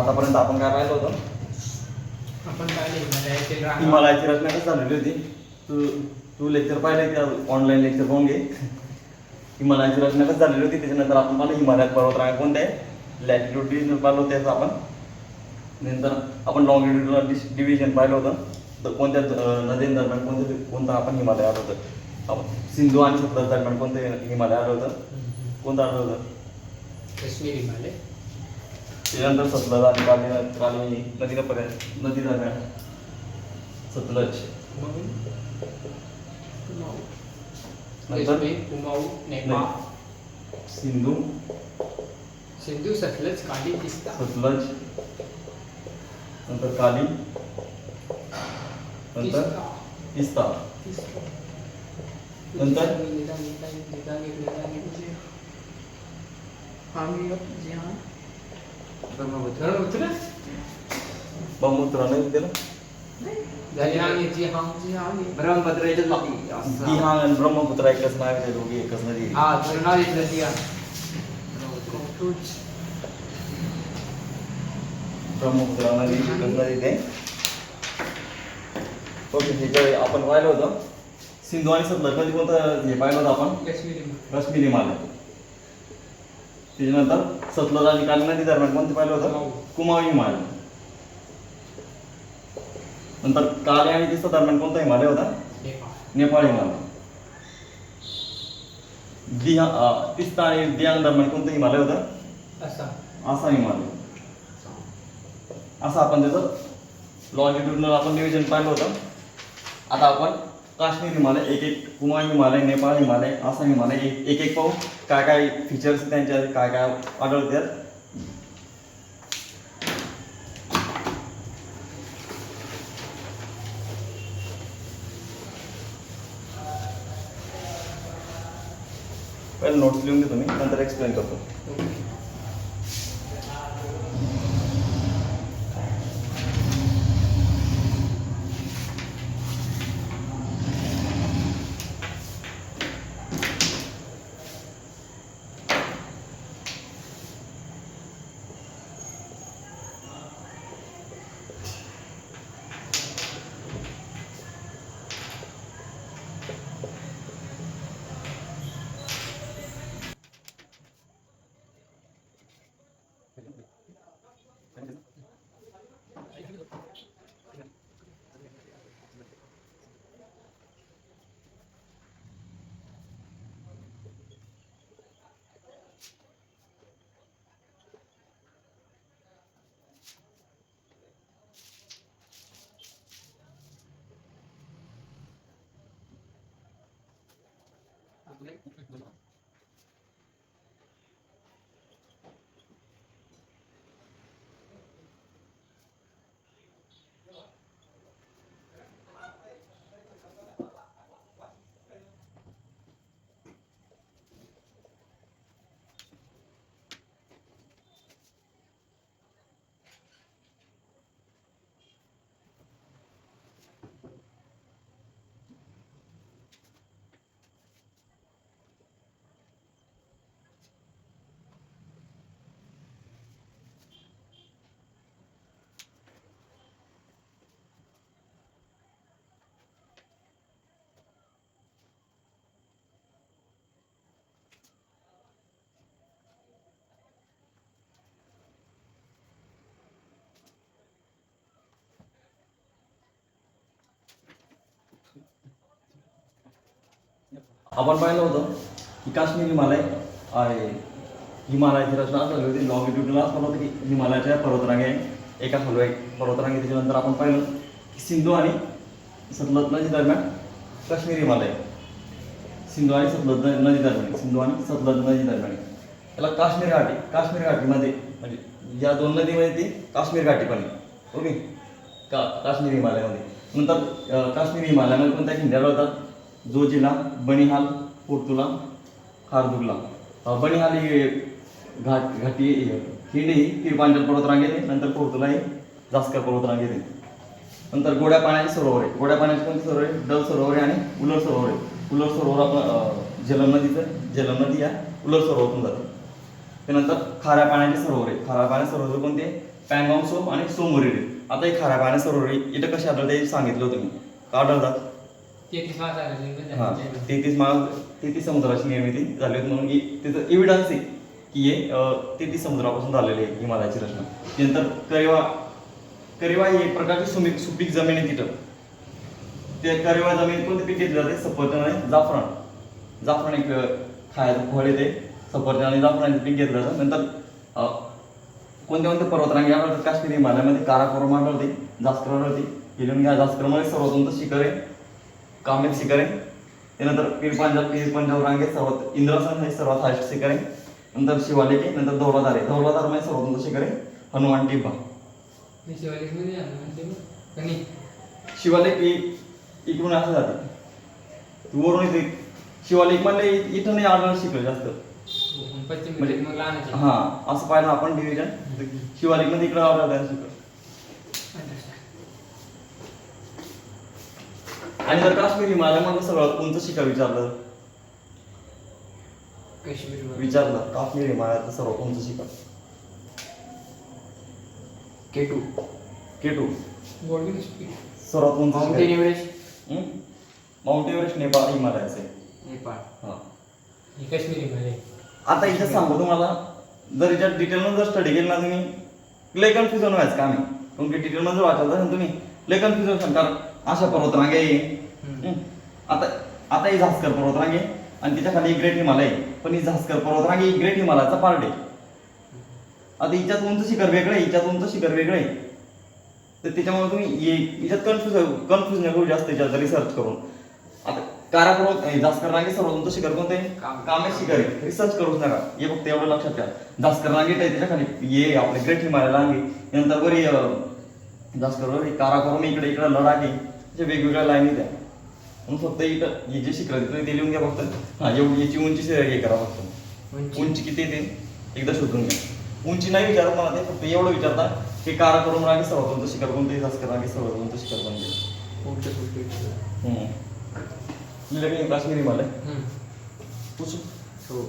आतापर्यंत आपण काय पाहिलं होतं? आपण पाहिले हिमालयाची रचना कशी झालेली होती. तू लेक्चर पाहिले की ऑनलाईन लेक्चर पाहून घे. हिमालयाची रचना कशी झालेली होती. त्याच्यानंतर आपण पाहिलं हिमालयात पर्वतरांगा कोणत्या आहे, लॅटिट्यूड पाहिलं त्याचं आपण. नंतर आपण लॉंगिट्यूडल डिव्हिजन पाहिलं होतं. तर कोणत्या नद्यांदरम्यान कोणता आपण हिमालय आलं होतं. आपण सिंधू आणि सतलज दरम्यान कोणतं हिमालय आलं होतं, कोणतं आलं होतं? काश्मीर हिमालय. त्यानंतर सतलज आणि काली नदी दरम्यान सतलज. नंतर कुमाऊ, नेपाळ, सिंधू, सतलज, काली, तिस्ता. सतलज, नंतर काली, नंतर तिस्ता, नंतर ब्रह्मपुत्रा नाही दिलं. ब्रह्मपुत्र दिहांग आणि ब्रह्मपुत्रा एकच नाव आहे, दोघी एकच नदी आहे. ब्रह्मपुत्रा नदी एकच नदी ते. ओके, हे आपण पाहिलं होतं सिंधू आणि सतलज मध्ये कोणतं हे पाहिलं होतं आपण? काश्मीर हिमालय. त्याच्यानंतर सतलज आणि काली नदी दरम्यान कोणते पाहिलं होतं? कुमाऊ हिमालय. नंतर काली आणि तिस्ता दरम्यान कोणता हिमालय होता? नेपाळ हिमालय. तिस्ता आणि दियांग दरम्यान कोणतं हिमालय होतं? आसाम हिमालय. असं आपण त्याचं लॉंजिट्यूडनल आपण डिव्हिजन पाहिलं होतं. आता आपण काश्मीर हिमालय एक एक, कुमाऊ हिमालय, नेपाळ हिमालय, आसाम हिमालय एक एक पाहू. काय काय फीचर्स त्यांच्या काय काय आढळतात. पहिले नोट्स लिहून घेतो मी, नंतर एक्सप्लेन करतो. आपण पाहिलं होतं की काश्मीर हिमालय आहे. हिमालयाची रचना झाली होती लॉंगिट्यूडला असं होतं की हिमालयाच्या पर्वतरांगे एका खाली एक पर्वतरांगे. त्याच्यानंतर आपण पाहिलं की सिंधू आणि सतलज नदी दरम्यान काश्मीर हिमालय. सिंधू आणि सतलज नदी दरम्यान त्याला काश्मीर घाटी. काश्मीर घाटीमध्ये म्हणजे या दोन नदीमध्ये ती काश्मीर घाटी पण आहे. ओके, काश्मीर हिमालयामध्ये. नंतर काश्मीर हिमालयामध्ये कोणत्या खिंड्या होतात? जोजिला, बनिहाल, पोर्तुला, खारदुगला. बनिहाल ही घाटी खिंड ही किरपांचल पर्वतरांगेत आहे. नंतर पोर्तुला ही जास्कर पर्वतरांगेत आहे. नंतर गोड्या पाण्याचे सरोवर आहे. गोड्या पाण्याचे कोणते सरोवर आहे? डल सरोवर आहे आणि उलर सरोवर आहे. उलर सरोवर आपण झेलम नदी या उलर सरोवरातून जाते. त्यानंतर खाऱ्या पाण्याचे सरोवर आहे. खाऱ्या पाण्याचे सरोवर कोणते? पॅंगॉंग सो आणि सोमोरिरी. आता हे खाऱ्या पाण्याचे सरोवर इथं कसे आढळते हे सांगितलं होतं मी. का आढळतात? 33 महासागर हा 33 समुद्राची निर्मिती झाली होती म्हणून त्याचं एव्हिडन्स आहे की हे 33 समुद्रापासून झालेले आहे हिमालयाची रचना. नंतर करिवा ही एक प्रकारची सुपीक जमीन आहे तिथं. त्या करिवा जमिनीत कोणते पीक घेतले जाते? सफरचंद आणि जाफरान एक खायचं फळ येते. सफरचंद आणि जाफरानचं पीक घेतलं जातं. नंतर कोणत्या पर्वतरांगी आढळतात? काश्मीर हिमालयामध्ये काराकोरम आढळते, जास्कर आढळते. हे लिहून घ्या. जास्करमध्ये सर्वात उंच शिखर आहे कामेत शिखर आहे. त्यानंतर पीर पंजाब रांगेत सर्वात इंद्रसन हे सर्वात हायस्ट शिखर आहे. नंतर शिवालिक आहे. नंतर दौलतार आहे. दौलतारमध्ये सर्वात उंच शिखर आहे हनुमान टिब्बा. शिवालिक इकडून असं जाते वरून येते. शिवालिक मध्ये इथं नाही आढळणार शिखर जास्त. म्हणजे हा असं पाहिलं आपण डिव्हिजन. शिवालिक मध्ये इकडे आढळतात शिखर. आणि जर काश्मीर हिमालयामध्ये सगळ्यात उंच शिखर विचारलं काश्मीर हिमालयातलं सर्वात उंच शिखर केटू सर्वात उंच mountain Everest Mount Everest Nepal हिमालयाचं आहे. हा काश्मीर हिमालय. आता इथे सांगू तुम्हाला, जर याच्यात डिटेलमध्ये जर स्टडी केलं ना तुम्ही लय कन्फ्युजन व्हायचं काम आहे. तुमची डिटेलमध्ये जर वाचायचं ना तुम्ही लय कन्फ्युजन होणार. कारण अशा पर्वतरांगे आहे. आता ही झास्कर पर्वतरांगे आणि तिच्या खाली ग्रेट हिमालय आहे. पण ही झास्कर पर्वतरांगे ही ग्रेट हिमालयाचा पार्ट आहे. आता हिच्यात उंच शिखर वेगळं आहे, हिच्यात उंच शिखर वेगळं आहे. तर त्याच्यामुळे तुम्ही हिच्यात कन्फ्युज नाही करू जास्त याच्यात रिसर्च करून. आता काराकोरम जास्कर रांगे सर्वात उंच शिखर कोणते? कामेत शिखर आहे. रिसर्च करूच नका. हे फक्त एवढं लक्षात ठेवा. जास्कर रांगे आहे त्याच्या खाली ये आपले ग्रेट हिमालय रांगे. नंतर बरी जास्कर काराकोरम इकडे लडाख आहे. जे वेगवेगळ्या लाईनी द्या. म्हणून फक्त इथं हे जे शिखर तुम्ही ते लिहून घ्या फक्त. हा एवढी याची उंची हे करा फक्त. उंची किती ते एकदा शोधून घ्या. उंची नाही विचारत मला ते, फक्त एवढं विचारता की काराकोरम रांगे सर्वात उंच शिखर कोणते? जास्कर रांगे सर्वात उंच शिखर कोणते? लिहिलं काश्मीर हिमालय पूछ. हो.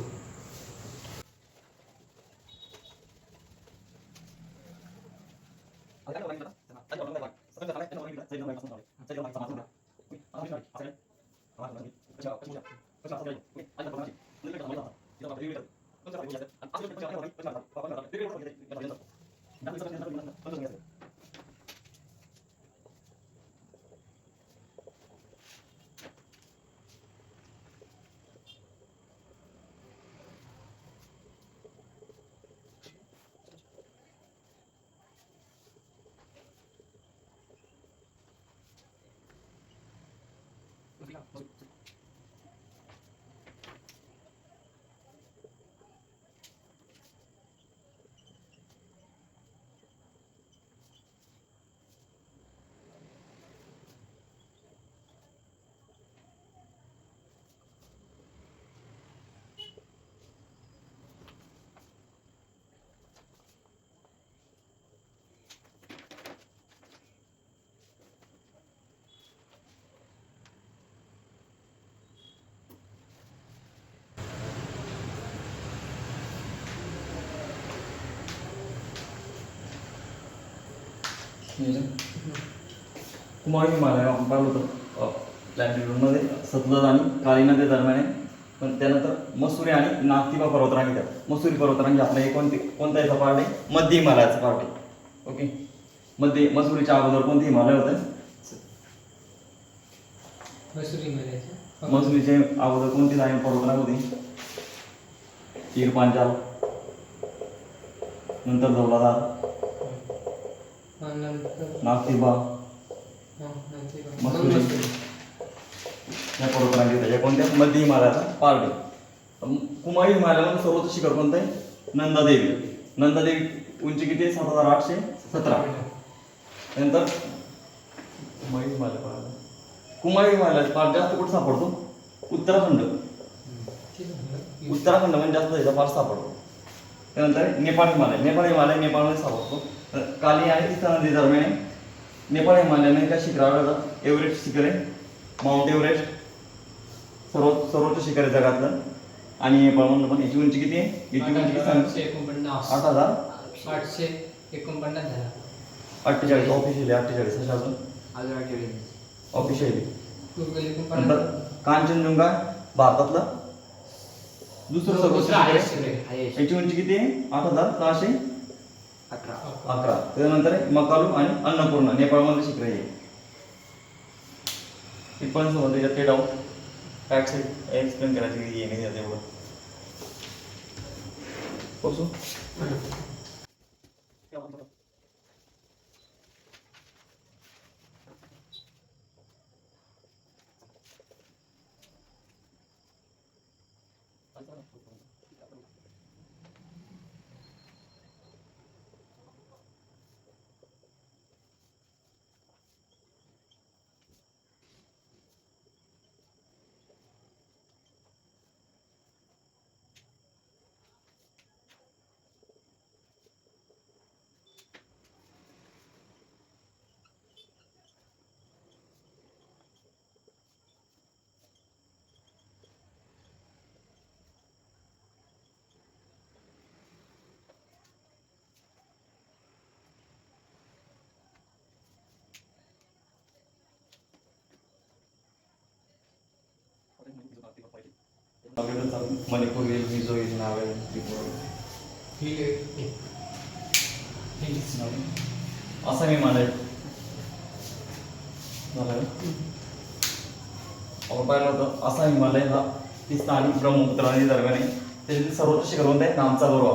कुमार हिमालय आपण पाहिलं होतं लॅटिट्यूडमध्ये सतलज आणि काली नदी दरम्यान आहे. पण त्यानंतर मसुरी आणि नागतिबा पर्वतरांगी त्यात. मसुरी पर्वतरांगी आपल्या कोणत्या याचा पार्ट आहे? मध्य हिमालयाचा पार्ट आहे. ओके. मसुरीच्या अगोदर कोणते हिमालय होते? मसुरीचे अगोदर कोणती लाईन पर्वतरांग होती? पीर पंजाब, नंतर दौलतार, नागतिबा, मसुरी या पर्वतरांगी होत्या. या कोणत्या? मध्य हिमालयाचा पार्ट आहे. कुमारी हिमालयामध्ये सर्वोच्च शिखर कोणतं आहे? नंदादेवी उंची किती आहे? 7817. नंतर कुमारी हिमालयाचा पार्ट जास्त कुठं सापडतो? उत्तराखंड म्हणजे जास्त याचा पार्ट सापडतो. त्यानंतर नेपाळ हिमालय नेपाळमध्ये सापडतो. काली आणि तिस्ता नदी दरम्यान नेपाळ हिमालयाने काय शिखर आढळतात? एव्हरेस्ट शिखर आहे. माउंट एव्हरेस्ट सर्वोच्च शिखर आहे जगातलं. आणि नेपाळ म्हणलं पण याची उंची किती आहे? याची उंची 8,849. 49 झाला. 48 ऑफिशियली 48 अशा अजून अजून 48. ऑफिशियली. गुगल नंतर 49. कांचनजुंगा भारतातलं दुसरं सर्वोच्च दुसरं शिखर आहे. highest शिखर आहे. हायेस्ट याची उंची किती आहे? 8611. 11. त्याच्यानंतर आहे मकालू आणि अन्नपूर्णा नेपाळमधलं शिखर आहे. हे पण समजलं त्याच्यात ते डाऊट फॅक्ट एक्सप्लेन करायची येणे त्यात एवढं बसू. मणिपूर येईल, मिझो येईल, नाव आहे त्रिपुरा. असं मी मानले आपण पाहिलं होतं. असा हिमालय हा ती स्थानिक ब्रह्मपुत्रा नदी दरम्यान आहे. त्याच्यातील सर्वोच्च शिखर कोणतं आहे? नामचा गुरुवा.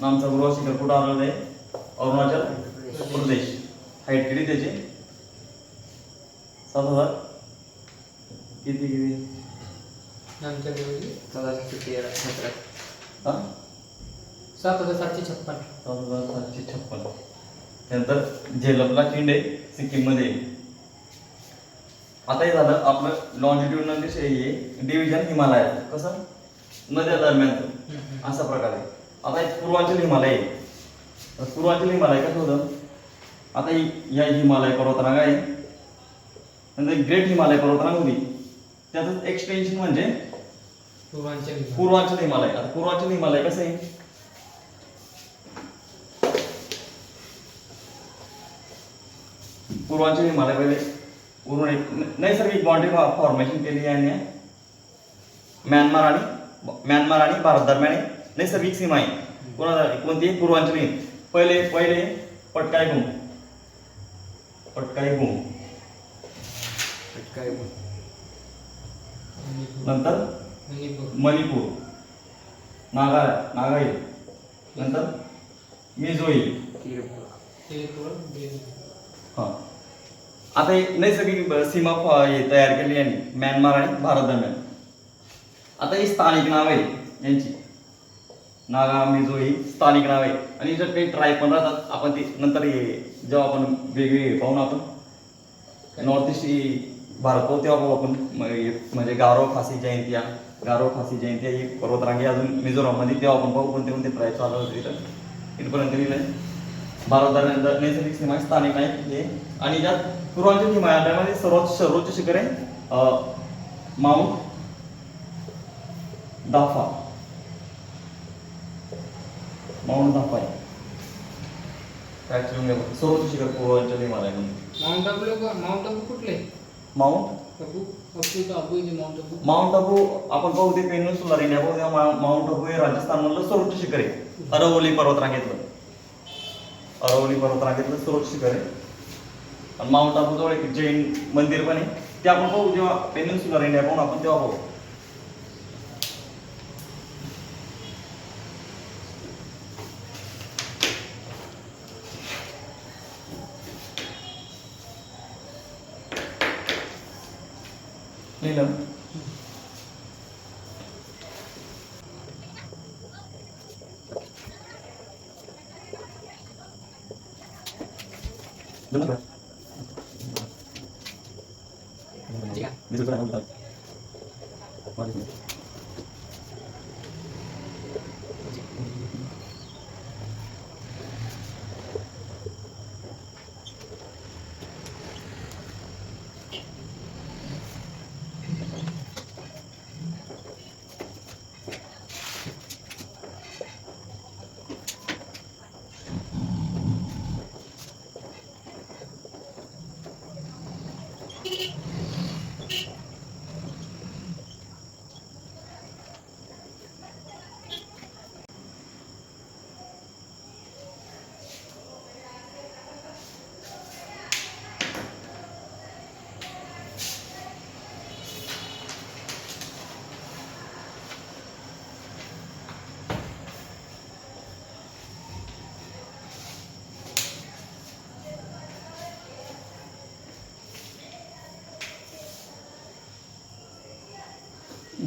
नामचा गुरुवा शिखर कुठं आलेलं आहे? अरुणाचल प्रदेश. हाईट किती त्याची? 7000 किती किती आमच्या घरी 1413. हा 7756. 7756. त्यानंतर झेलमला खिंड आहे सिक्कीममध्ये. आता हे झालं आपलं लॉन्जिट्यूडनल डिव्हिजन हिमालयाचं. कसं? नद्या दरम्यानचं अशा प्रकारे. आता एक पूर्वांचल हिमालय आहे. तर पूर्वांचल हिमालय कसं होतं? आता या हिमालय पर्वतरांगा आहे. नंतर ग्रेट हिमालय पर्वतरांग होती. त्याचं एक्सटेन्शन म्हणजे पूर्वांचल हिमालय. आता पूर्वांचल हिमालय कसं आहे? पूर्वांचल हिमालय पहिले उरून एक नैसर्गिक बाउंड्री फॉर्मेशन केली आहे. म्यानमार आणि भारत दरम्यान नैसर्गिक सीमा आहे. कोणती? पूर्वांचल. पहिले पटकाई भूम नंतर मणिपूर, नागाई, नंतर मिझो येईल. हा आता एक नैसर्गिक सीमा तयार केली यांनी म्यानमार आणि भारत दरम्यान. आता ही स्थानिक नाव आहे यांची. नागा, मिझो ही स्थानिक नाव आहे. आणि जर काही ट्राईब पण राहतात. आपण ती नंतर जेव्हा आपण वेगवेगळे पाहू ना आपण नॉर्थ ईस्ट भारत पाहू तेव्हा पाहू आपण. म्हणजे गारो खासी जयंती ही पर्वतरांगी अजून मिझोराममध्ये तेव्हा आपण पाहू कोणते ट्राईब चालू होते तिथं. इथपर्यंत लिहिलंय. भारत दरम्यान नैसर्गिक सीमा स्थानिक नाही हे. आणि ज्यात पूर्वांचल हिमालयामध्ये सर्वोच्च शिखर आहे माउंट दाफा आहे. सर्वोच्च शिखर पूर्वांचल हिमालयामध्ये. माउंट आबू कुठले? माउंट आबू आपण पाहू ते पेनिन्सुलर इंडिया पाहू तेव्हा माउंट आबू हे राजस्थानमधलं सर्वोच्च शिखर आहे. अरवली पर्वतरांगेतलं सर्वोच्च शिखर आहे. आणि माउंट आबू जवळ एक जैन मंदिर पण आहे. ते आपण पाहू जेव्हा पेनिन्सुलर इंडिया पाहून आपण तेव्हा पाहू. नीलम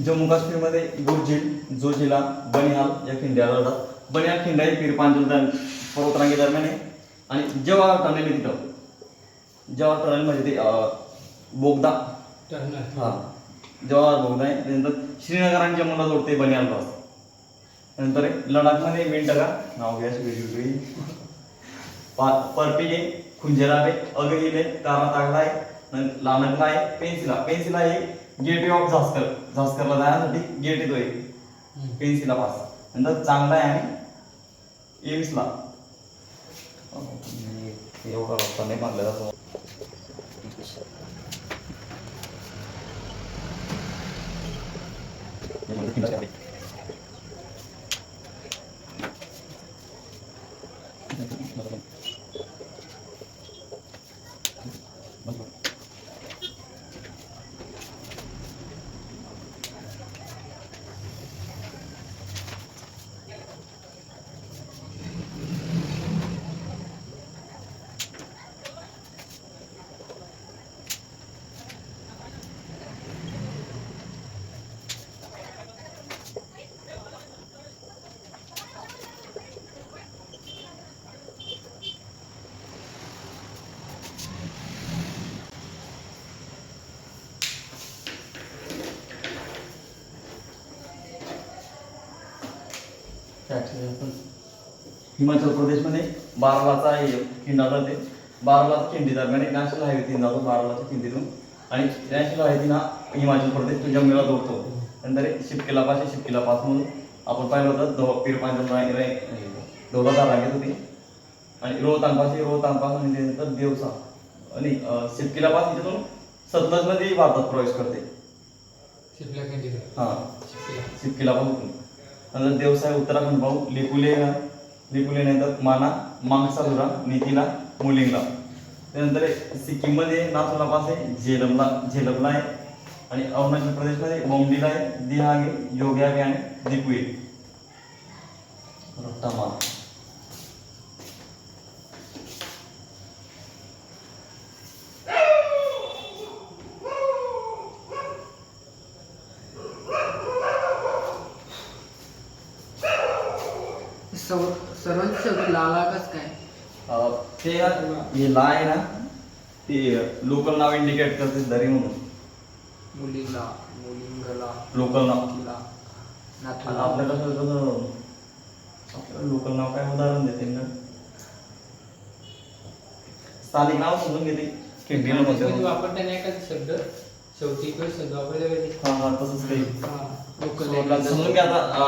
जम्मू काश्मीरमध्ये गुर्जील, जोजिला, बनिहाल या खिंड्या आढळतात. बनिहाल खिंडा ही पीर-पांचाल पर्वतरांगे दरम्यान आहे. आणि जवाहर टनेल आहे तिथं. जवाहर टनेल म्हणजे ते बोगदा. टर्नर. हा, जवाहर बोगदा आहे. त्यानंतर श्रीनगर आणि जम्मूला जोडते बनिहाल पास. नंतर लडाखमध्ये मिंटगा नाव घ्या वेगवेगळी, परपिगे, खुंजेराबे, अगहिले, तारा तागला आहे, लानकला आहे, पेन्सिला. पेन्सिला हे गेटवे ऑफ झास्कर. झास्करला जाण्यासाठी गेट येतो एक पेन्सिला पास. नंतर चांगला आहे आणि एम्सला. एवढा रस्ता नाही बांधला जातो. हिमाचल प्रदेशमध्ये बारालाचा खिंड आढळते. बारालाचा खिंडी दरम्यान एक नॅशनल हायवे 3 जातो बारालाच्या खिंडीतून. आणि नॅशनल हायवे 3 हा हिमाचल प्रदेश तो जम्मूला जोडतो. नंतर शिपकिला पास आहे. शिपकिला पास म्हणून आपण पाहिलं होतं पीर-पांचाल दौलतदार रांगेत होती. आणि रोहतांग पास आणि त्यानंतर देवसा. आणि शिपकिला पास इथून सतलज नदी भारतात प्रवेश करते. शिपला खिंडी. हा, शिपकिला पासून. नंतर देवसाय उत्तराखंड पाहू, लिपुले नंतर माना, मांगसालुरा, नितीला, मुलिंगला. त्यानंतर सिक्कीममध्ये नाथुला पास आहे, झेलमला आहे. आणि अरुणाचल प्रदेशमध्ये मोमडीला आहे, दिहागे, योग्यागे आणि दिपुये. रत्तामा. सर्वांची शेवटी लाला कस काय? ते हे ला आहे ना, ते लोकल नाव इंडिकेट करते दरी म्हणून. मुलीला, मुलिंगला, लोकल नाव. नाथुला. आपल्या कसं आपल्याला लोकल नाव काय उदाहरण देते ना, स्थानिक नाव समजून घेते. खिंडीला म्हणजे वापरता नाही का शब्द शेवटी किंवा शब्द वापरले पाहिजे. हा तसंच काही लोकल समजून घ्या. आता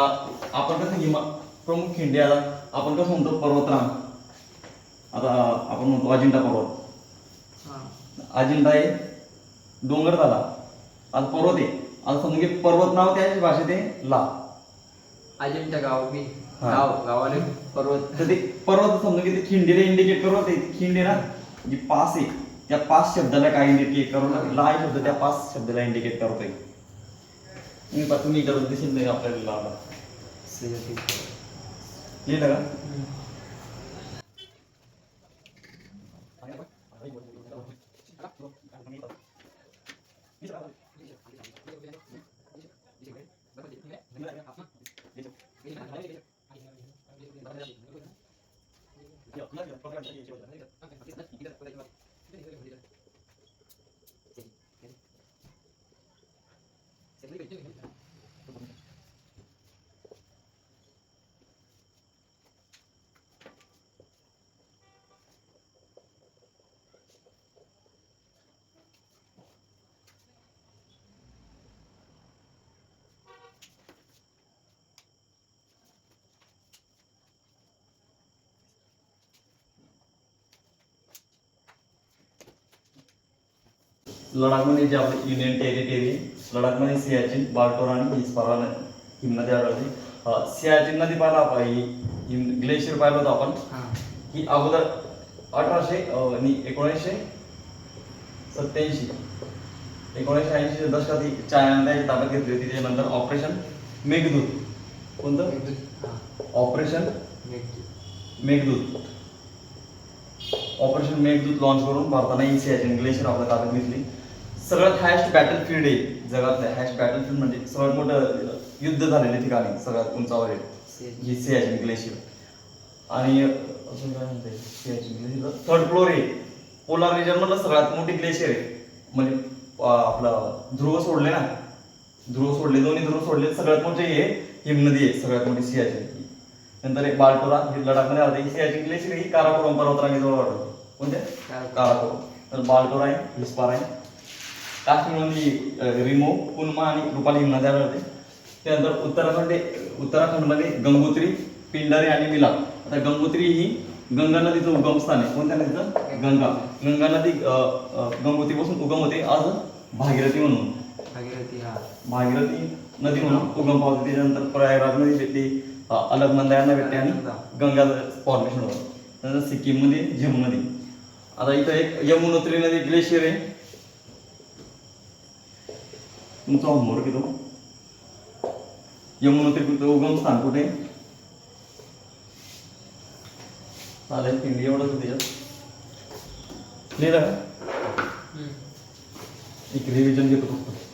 आपण कसं प्रमुख खिंडी आता आपण कसं म्हणतो पर्वतरांग. आता आपण म्हणतो अजिंठा पर्वत. अजिंठा हे डोंगर झाला, आता पर्वत आहे. आता समजून घे पर्वत नाव त्याच्या भाषेत आहे ला. अजिंठा गाव बी हा. गावाले पर्वत. तर ते पर्वत समजून घे, ते खिंडीला इंडिकेट करत आहे. खिंडी ना जी पास आहे त्या पास शब्दाला काय इंडिकेट करून ला आहे शब्द त्या पास शब्दाला इंडिकेट करतोय. तुम्ही करत दिसेल नाही आपल्याला ला लिहिलं का? लडाखमध्ये जे आपले युनियन टेरिटरी, लडाखमध्ये सियाचीन, बाल्टोर आणि हिस्पारा हिमनदी आढळते. सियाचीन नदी पाहिला आपण, ग्लेशियर पाहिलं होतं आपण की अगोदर 1987 दशकात ही चायनाने त्याची ताब्यात घेतली होती. त्याच्यानंतर ऑपरेशन मेघदूत. कोणतं operation Meghdoot. Operation Meghdoot launch करून भारताने सियाचीन ग्लेशियर आपल्या ताब्यात घेतली. सगळ्यात हायेस्ट बॅटल फील्ड आहे जगातलं हॅश बॅटलफील्ड म्हणजे सगळ्यात मोठं युद्ध झालेले ठिकाणी सगळ्यात उंचावर आहे ही सियाचीन ग्लेशियर. आणि अजून काय म्हणते सियाचीन ग्लेशियर थर्ड फ्लोअर आहे. पोलार रिजन मधलं सगळ्यात मोठी ग्लेशियर आहे. म्हणजे आपलं ध्रुव सोडले ना, ध्रुव सोडले, दोन्ही ध्रुव सोडले, सगळ्यात मोठी आहे हिमनदी आहे सगळ्यात मोठी सियाचीन. नंतर एक बाल्टोरा हे लडाखमध्ये आलं. ही सियाचीन ग्लेशियर ही काराकोरम पर्वतरांगेजवळ वाढवतो. कोणत्या काराकोरम. तर बाल्टोरा आहे, हिस्पार आहे. काश्मीरमध्ये रिमो, कुनमा आणि रुपाली हिमनदी आढळते. त्यानंतर उत्तराखंडमध्ये गंगोत्री, पिंडारी आणि मिलाप. आता गंगोत्री ही गंगा नदीचं उगमस्थान आहे. कोणत्या नदीचं? गंगा नदी गंगोत्रीपासून उगम होते आज भागीरथी म्हणून. भागीरथी नदी म्हणून उगम पावते. त्याच्यानंतर प्रयागराजमध्ये भेटते, अलकनंदा भेटते आणि गंगा फॉर्मेशन होतं. त्यानंतर सिक्कीममध्ये झेलम नदी. आता इथं एक यमुनोत्री नदी ग्लेशियर आहे. तुमचा होमवर्क येतो. यमुनोत्रीचं उगम स्थान कुठे? चालेल, पिंडी एवढंच होते त्याच्यात. लिहिलं का? एक रिव्हिजन घेतो फक्त.